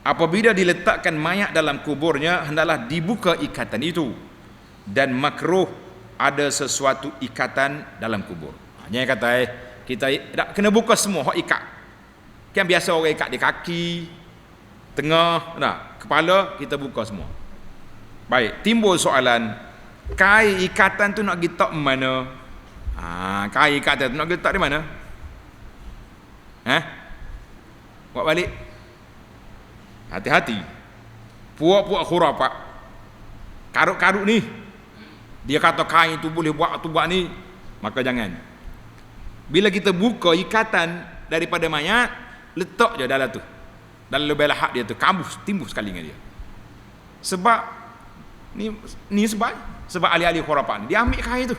Speaker 1: Apabila diletakkan mayat dalam kuburnya, hendaklah dibuka ikatan itu, dan makruh ada sesuatu ikatan dalam kubur. Hanya kata kita tak kena buka semua hak ikat. Kan biasa orang ikat di kaki, tengah, kepala kita buka semua. Baik, timbul soalan, kain ikatan tu nak letak mana? Kain ikatan tu nak letak di mana? Buat balik. Hati-hati. Puak-puak khurafat, karut-karut ni, dia kata kain tu boleh buat tu buat ni, maka jangan. Bila kita buka ikatan daripada mayat, letak je dalam tu, dalam lebih lahat dia tu, timbul sekali dengan dia. Sebab ni sebab ahli-ahli khurafat ni, dia ambil kain tu,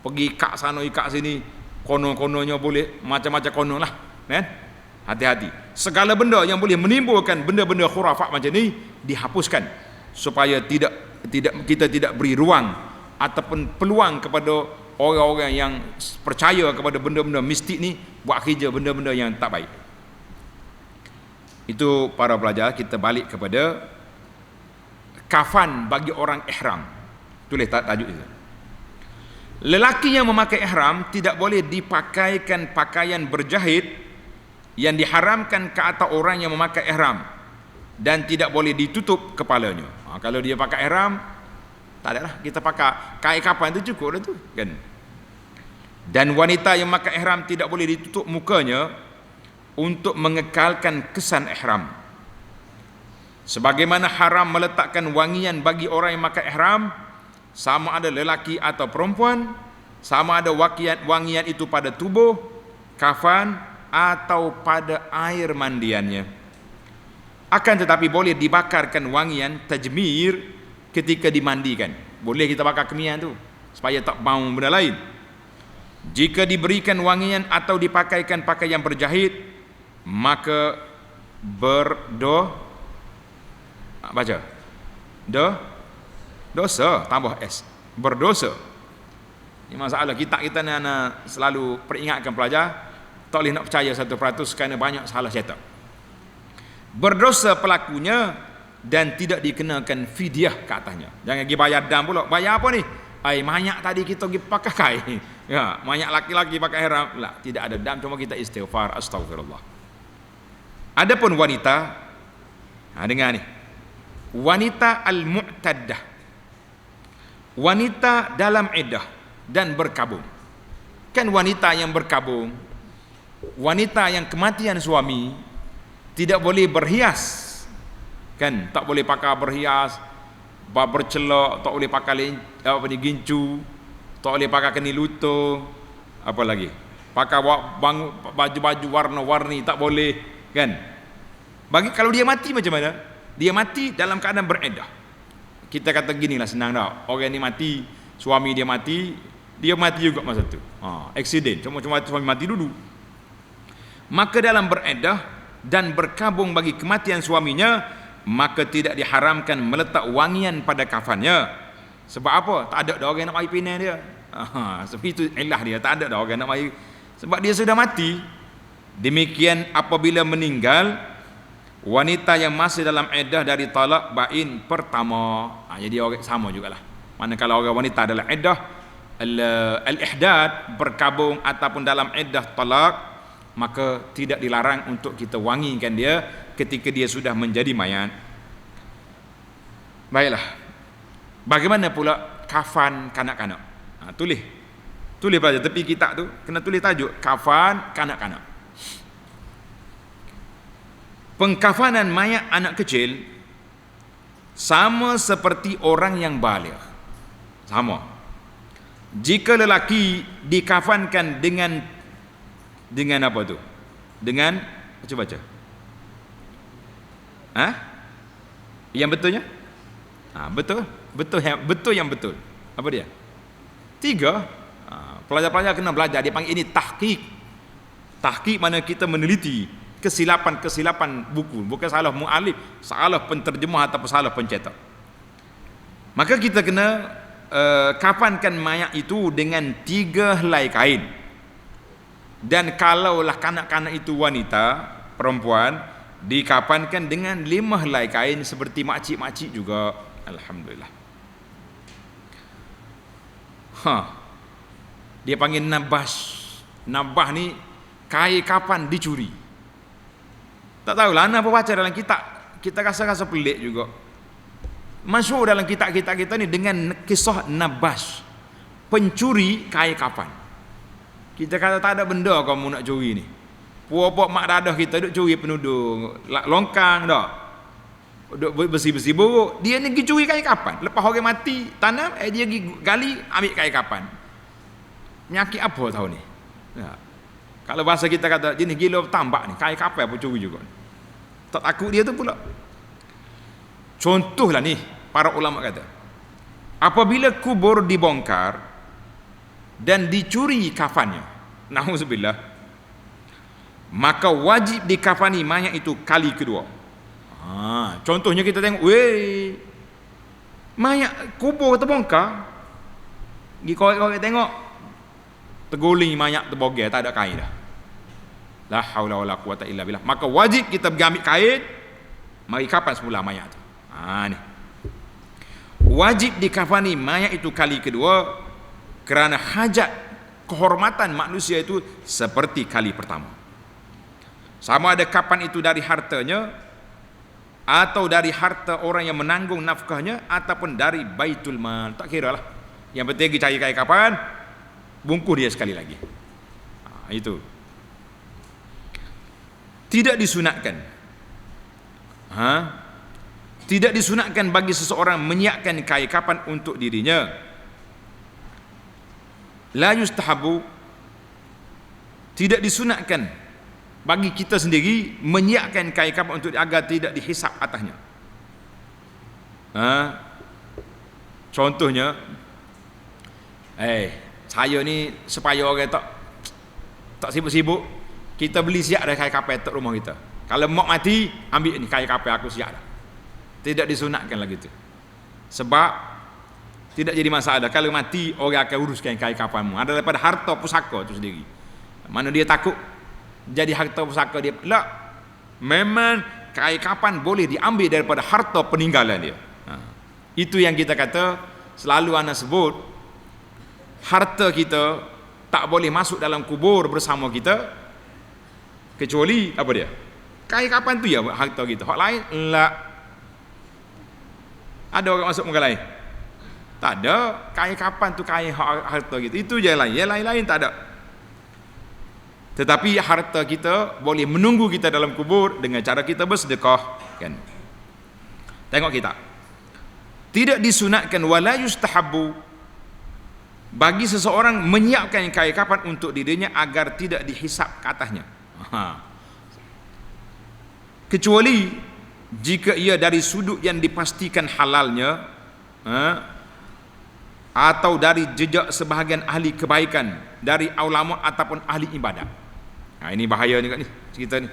Speaker 1: pergi ikat sana ikat sini, konon-kononnya boleh macam-macam konon lah, kan? Hati-hati. Segala benda yang boleh menimbulkan benda-benda khurafat macam ni dihapuskan, supaya kita tidak beri ruang ataupun peluang kepada orang-orang yang percaya kepada benda-benda mistik ni buat kerja benda-benda yang tak baik. Itu para pelajar, kita balik kepada kafan bagi orang ihram. Tulis tajuk itu. Lelaki yang memakai ihram tidak boleh dipakaikan pakaian berjahit yang diharamkan ke atas orang yang memakai ihram, dan tidak boleh ditutup kepalanya. Kalau dia pakai ihram, tak ada lah, kita pakai kain kapan tu cukup dah tu kan. Dan wanita yang memakai ihram tidak boleh ditutup mukanya untuk mengekalkan kesan ihram. Sebagaimana haram meletakkan wangian bagi orang yang memakai ihram, sama ada lelaki atau perempuan, sama ada wangian itu pada tubuh, kafan atau pada air mandiannya. Akan tetapi boleh dibakarkan wangian tajmir ketika dimandikan. Boleh kita bakar kemian tu supaya tak bau benda lain. Jika diberikan wangian atau dipakaikan pakaian berjahit, maka dosa tambah s, berdosa. Ini masalah kita nak selalu peringatkan pelajar, tak boleh nak percaya 100% kerana banyak salah cetak. Berdosa pelakunya dan tidak dikenakan fidyah ke atasnya. Jangan pergi bayar dam pula. Bayar apa ni? Mayat tadi kita pergi pakai kain. Ya, mayat laki-laki pakai ihram. Lah, tidak ada dam, cuma kita istighfar, astagfirullah. Adapun wanita, dengar ni. Wanita al-mu'taddah. Wanita dalam iddah dan berkabung. Kan wanita yang berkabung, wanita yang kematian suami tidak boleh berhias, kan? Tak boleh pakai berhias, bercelak, tak boleh pakai gincu, tak boleh pakai keni lutut, apa lagi? Pakai baju-baju warna-warni tak boleh, kan? Kalau dia mati macam mana? Dia mati dalam keadaan beredah. Kita kata ginilah, senang dah. Orang ni mati, suami dia mati juga masa tu. Accident, cuma suami mati dulu. Maka dalam beredah dan berkabung bagi kematian suaminya, maka tidak diharamkan meletak wangian pada kafannya. Sebab apa? Tak ada orang nak mari pinang dia. Sebab itu ilah dia, tak ada orang nak mari, sebab dia sudah mati. Demikian apabila meninggal wanita yang masih dalam iddah dari talak bain pertama. Jadi orang sama jugalah. Manakala orang wanita dalam iddah al-ihdad, berkabung ataupun dalam iddah talak, maka tidak dilarang untuk kita wangikan dia ketika dia sudah menjadi mayat. Baiklah. Bagaimana pula kafan kanak-kanak? Tulis pada tepi kitab tu, kena tulis tajuk kafan kanak-kanak. pengkafanan mayat anak kecil sama seperti orang yang baligh. Sama. Jika lelaki dikafankan dengan apa tu? Dengan baca. Yang betulnya? Betul yang betul. Apa dia? 3. Pelajar-pelajar kena belajar. Dia panggil ini tahqiq. Tahqiq mana kita meneliti kesilapan buku, bukan salah muallif, salah penterjemah atau salah pencetak. Maka kita kena kafankan mayat itu dengan 3 helai kain. Dan kalaulah kanak-kanak itu wanita, perempuan, dikafankan dengan 5 helai kain seperti makcik-makcik juga. Alhamdulillah. Dia panggil nabas. Nabah ni kain kapan dicuri. Tak tahulah ana apa baca dalam kitab. Kita rasa pelik juga. Masyhur dalam kitab-kitab kita ni dengan kisah nabas, pencuri kain kapan. Kita kata tak ada benda kamu nak curi ni. Puak-puak mak dadah kita duk curi penudung longkang dak. Duk besi-besi buruk. Dia ni pergi curi kain kapan. Lepas orang mati tanam, dia pergi gali ambil kain kapan. Penyakit apa tahu ni? Ya. Kalau bahasa kita kata jenis gila tambak ni, kain kapan pun curi juga. Tak takut dia tu pula. Contohlah ni, para ulama kata, apabila kubur dibongkar dan dicuri kafannya, na'udzubillah, maka wajib dikafani mayat itu kali kedua. Contohnya kita tengok, mayat kubur terbongkar, pergi korek-korek tengok, terguling mayat terbogel, tak ada kain dah. La haula wala quwata illa billah. Maka wajib kita pergi ambil kain, mari kapan semula mayat tu. Ni. Wajib dikafani mayat itu kali kedua kerana hajat kehormatan manusia itu seperti kali pertama. Sama ada kapan itu dari hartanya atau dari harta orang yang menanggung nafkahnya ataupun dari baitul mal, tak kira lah. Yang penting pergi cari kain kapan, bungkus dia sekali lagi. Itu tidak disunatkan. Tidak disunatkan bagi seseorang menyiapkan kain kapan untuk dirinya. La yustahabu, tidak disunatkan bagi kita sendiri menyiapkan kain kapan untuk agar tidak dihisap atasnya. Contohnya, saya ni supaya orang tak sibuk-sibuk, kita beli siap dah kain kapal untuk rumah kita. Kalau mak mati, ambil ni kain kapal aku siap dah. Tidak disunatkan lagi tu. Sebab tidak jadi masalah. Kalau mati, orang akan uruskan kain kapalmu. Ada daripada harta pusaka tu sendiri. Mana dia takut jadi harta pusaka dia. Tak. Memang kain kapan boleh diambil daripada harta peninggalan dia. Itu yang kita kata, selalu ana sebut, harta kita tak boleh masuk dalam kubur bersama kita kecuali apa dia? Kain kapan tu ya harta kita. Hak lain enggak. Ada orang masuk muka lain? Tak ada. Kain kapan tu kain harta kita. Itu je lain. Yang lain-lain tak ada. Tetapi harta kita boleh menunggu kita dalam kubur dengan cara kita bersedekah, kan? Tengok kita. Tidak disunatkan wala yustahabbu bagi seseorang menyiapkan kain kapan untuk dirinya agar tidak dihisap ke atasnya. Kecuali jika ia dari sudut yang dipastikan halalnya, atau dari jejak sebahagian ahli kebaikan dari ulama ataupun ahli ibadat. Ini bahaya juga ni cerita ni.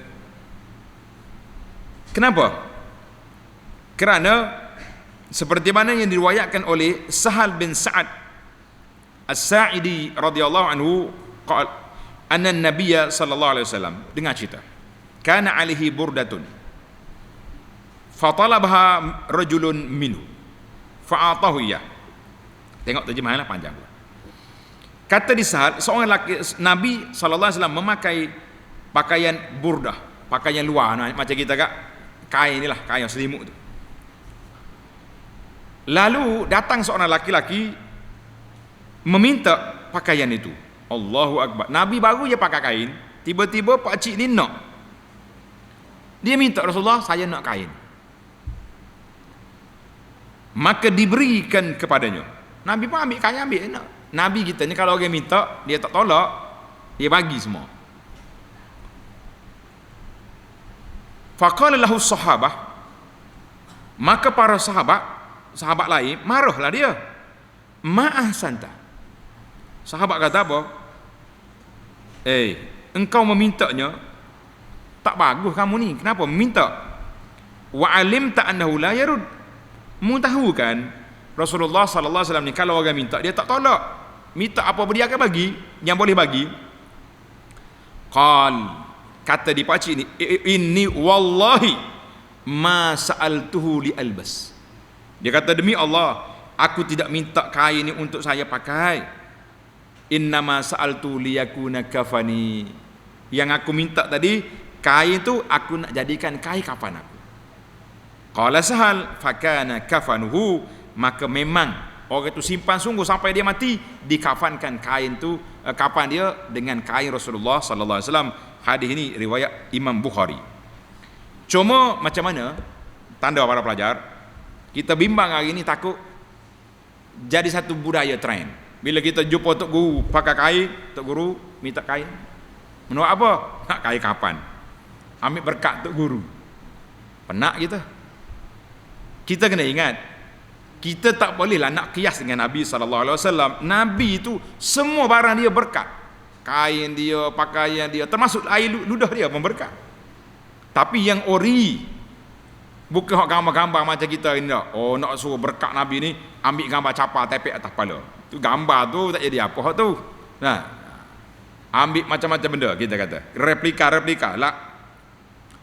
Speaker 1: Kenapa? Kerana seperti mana yang diriwayatkan oleh Sahal bin Sa'ad As-Sa'idi radhiyallahu anhu, qala anna an-nabiy sallallahu alaihi wasallam, dengar cerita. Kana alaihi burdatun fatalabaha rajulun minhu fa'atahu iyah. Tengok terjemahannya panjang. Kata di Sahal, seorang lelaki, Nabi sallallahu alaihi wasallam memakai pakaian burdah, pakaian luar macam kita kak, kain inilah, kain selimut tu. Lalu datang seorang laki-laki meminta pakaian itu. Allahu Akbar. Nabi baru je pakai kain, tiba-tiba pak cik ni nak. Dia minta Rasulullah, saya nak kain. Maka diberikan kepadanya. Nabi pun ambil kain, ambil. Nabi kita ni kalau orang minta, dia tak tolak, dia bagi semua. Faqala lahu sahabah, maka para sahabat lain marahlah dia. Ma ahsanta. Sahabat kata apa? Engkau memintanya tak bagus kamu ni. Kenapa meminta? Wa alimta annahu la yarud. Mu tahu kan Rasulullah sallallahu alaihi wasallam ni kalau orang minta dia tak tolak. Minta apa dia akan bagi, yang boleh bagi. Kata di pakcik ni, inni wallahi ma sa'altuhu li albas. Dia kata demi Allah, aku tidak minta kain ni untuk saya pakai. Innama sa'altu liyakuna kafani. Yang aku minta tadi, kain tu aku nak jadikan kain kafan aku. Qala Sahal fakana kafanuhu, maka memang orang itu simpan sungguh sampai dia mati, dikafankan kain tu, kafan dia dengan kain Rasulullah sallallahu alaihi wasallam. Hadis ini riwayat Imam Bukhari. Cuma macam mana tanda para pelajar, kita bimbang hari ini takut jadi satu budaya trend. Bila kita jumpa tok guru pakai kain, tok guru minta kain. Menurut apa? Nak kain kapan? Ambil berkat tok guru. Penak kita. Kita kena ingat, kita tak bolehlah nak kias dengan Nabi sallallahu alaihi wasallam. Nabi itu semua barang dia berkat. Kain dia, pakaian dia, termasuk air ludah dia pun berkat. Tapi yang ori, bukan gambar-gambar macam kita ni dah. Oh, nak suruh berkat Nabi ni, ambil gambar capa tepek atas kepala. Tu gambar tu tak jadi apa tu. Nah, ambil macam-macam benda kita kata. Replika lah.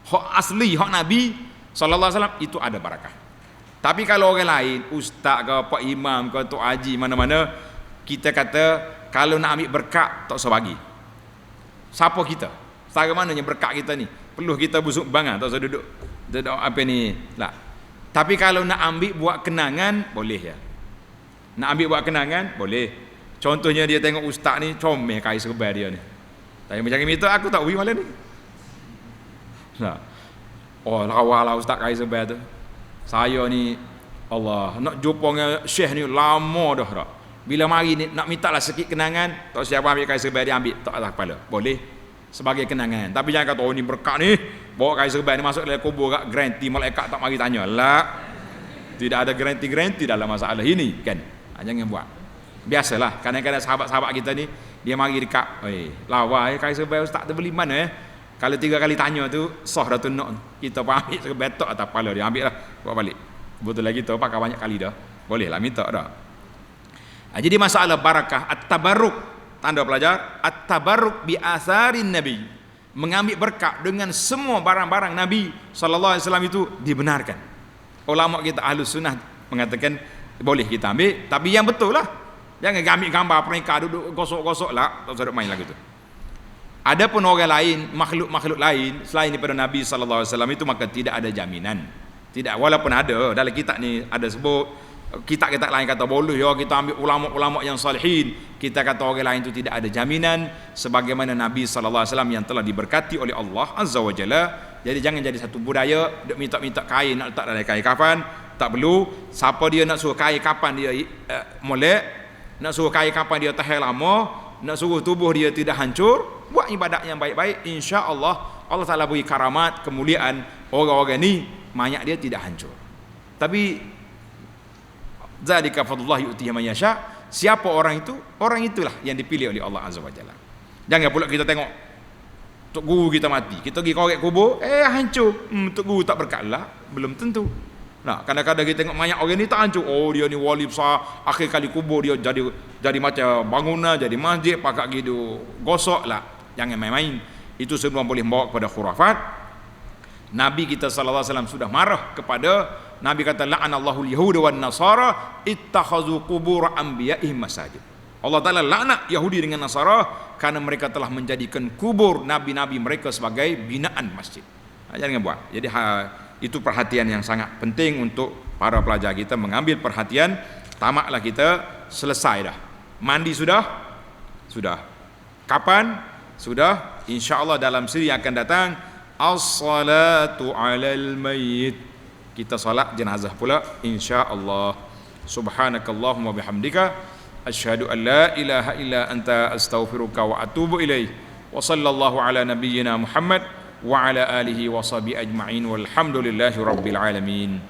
Speaker 1: Hak asli, hak Nabi sallallahu alaihi wasallam itu ada barakah. Tapi kalau orang lain, ustaz ke pak imam ke tok haji mana-mana, kita kata kalau nak ambil berkat tak usah bagi. Siapa kita? Setara mananya berkat kita ni? Perlu kita busuk bangang, tak usah duduk apa ni lah. Tapi kalau nak ambil buat kenangan boleh ya. Nak ambil buat kenangan boleh. Contohnya dia tengok ustaz ni comel kain serba dia ni. Tapi macam minta aku tak pergi malam ni. Nah. Oh, lawalah ustaz kain serba tu. Saya ni Allah nak jumpa dengan syekh ni lama dah. Bila mari ni nak minta lah sikit kenangan, tak siapa ambil kain serba dia ambil tak atas kepala. Boleh sebagai kenangan. Tapi jangan kata oh ni berkat ni, bawa kain serba ni masuk dalam kubur kat garanti malaikat tak mari tanya. Lah. Tidak ada garanti dalam masalah ini kan. Jangan buat. Biasalah kadang-kadang sahabat-sahabat kita ni dia mari dekat, lawa kain serba ustaz tu beli mana Kalau 3 kali tanya tu sah dah tu nak kita pun ambil serba tok atas kepala dia, ambil lah bawa balik. Betul lagi tu pakai banyak kali dah. Boleh lah minta dah. Jadi masalah barakah at-tabarruk, tanda pelajar at-tabarruk bi atharin nabi, mengambil berkat dengan semua barang-barang Nabi sallallahu alaihi wasallam itu dibenarkan. Ulama kita Ahlus Sunnah mengatakan boleh kita ambil, tapi yang betul lah. Jangan ambil gambar pernikah duduk gosok-gosok lah, tak usah main lagu tu. Adapun orang lain, makhluk-makhluk lain selain daripada Nabi sallallahu alaihi wasallam itu maka tidak ada jaminan. Tidak, walaupun ada dalam kitab ni ada sebut, kitab-kitab lain kata boleh ya kita ambil ulama-ulama yang salihin. Kita kata orang lain itu tidak ada jaminan sebagaimana Nabi sallallahu alaihi wasallam yang telah diberkati oleh Allah azza wa jalla. Jadi jangan jadi satu budaya duk minta-minta kain nak letak dalam kain kafan, tak perlu. Siapa dia nak suruh kain kapan dia molek, nak suruh kain kapan dia tahan lama, nak suruh tubuh dia tidak hancur, buat ibadat yang baik-baik, insya-Allah Allah Taala beri karamat, kemuliaan orang-orang ni mayat dia tidak hancur. Tapi zalika fadlullah yu'tihi man yasha, siapa orang itu? Orang itulah yang dipilih oleh Allah azza wa jalla. Jangan pula kita tengok tok guru kita mati, kita pergi korek kubur, hancur. Tok guru tak berkat lah, belum tentu. Nah, kadang-kadang kita tengok mayat orang ni tak hancur. Oh, dia ni wali besar, akhir kali kubur dia jadi macam bangunan, jadi masjid, pakai gitu gosok lah. Jangan main-main. Itu semua boleh membawa kepada khurafat. Nabi kita sallallahu alaihi wasallam sudah marah kepada, Nabi kata la'anallahu al-yahuda wan nasara ittakhazu qubur anbiya'ihim masajid. Allah Taala laknat Yahudi dengan Nasara karena mereka telah menjadikan kubur nabi-nabi mereka sebagai binaan masjid. Jangan buat. Jadi itu perhatian yang sangat penting untuk para pelajar kita mengambil perhatian. Tamatlah kita, selesai dah. Mandi sudah? Sudah. Kapan? Sudah. InsyaAllah dalam siri yang akan datang as-salatu 'alal mayyit. Kita salat jenazah pula insya-Allah. Subhanakallahumma bihamdika asyhadu an la ilaha illa anta astaghfiruka wa atubu ilaik. Wa sallallahu ala nabiyyina Muhammad wa ala alihi wa sahbihi ajma'in walhamdulillahi rabbil alamin.